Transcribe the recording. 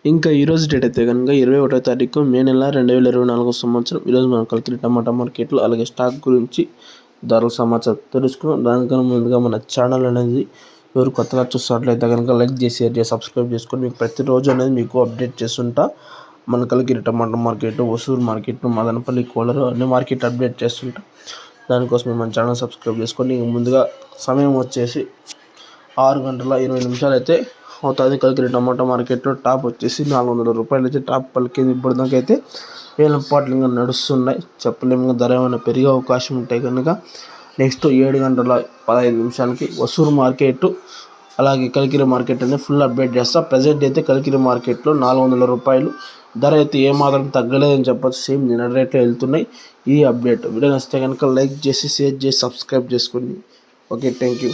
ఇంకా ఈరోజు డేట్ అయితే కనుక 21వ తారీఖు మే నెల 2024 సంవత్సరం. ఈరోజు మనం కలికిరి టమాటా మార్కెట్లో అలాగే స్టాక్ గురించి ధరల సమాచారం తెలుసుకున్నాం. దానికన్నా ముందుగా మన ఛానల్ అనేది ఎవరు కొత్తగా చూస్తున్నట్లయితే కనుక లైక్ చేసి షేర్ చేసి సబ్స్క్రైబ్ చేసుకొని మీకు ప్రతిరోజు అనేది మీకు అప్డేట్ చేస్తుంటా. మన కలికిరి టమాటా మార్కెట్, హోసూరు మార్కెట్, మదనపల్లి, కోలారు అన్ని మార్కెట్ అప్డేట్ చేస్తుంటా. దానికోసం మన ఛానల్ సబ్స్క్రైబ్ చేసుకొని ముందుగా సమయం వచ్చేసి 6:20 అయితే అవుతుంది. కలికిరి టమాటా మార్కెట్లో టాప్ వచ్చేసి 400 రూపాయలు అయితే టాప్ పలికింది. ఇప్పటిదాకా అయితే వేలం పాటలు ఇంకా నడుస్తున్నాయి. చెప్పలేము ధర ఏమైనా పెరిగే అవకాశం ఉంటాయి కనుక నెక్స్ట్ 7:15 హోసూరు మార్కెట్ అలాగే కలికిరి మార్కెట్ అనేది ఫుల్ అప్డేట్ చేస్తా. ప్రజెంట్ అయితే కలికిరి మార్కెట్లో 400 రూపాయలు ధర అయితే ఏమాత్రం తగ్గలేదని చెప్పచ్చు. సేమ్ నిన్న రేట్లో వెళ్తున్నాయి. ఈ అప్డేట్ వీడియో నచ్చితే కనుక లైక్ చేసి షేర్ చేసి సబ్స్క్రైబ్ చేసుకోండి. Okay, thank you.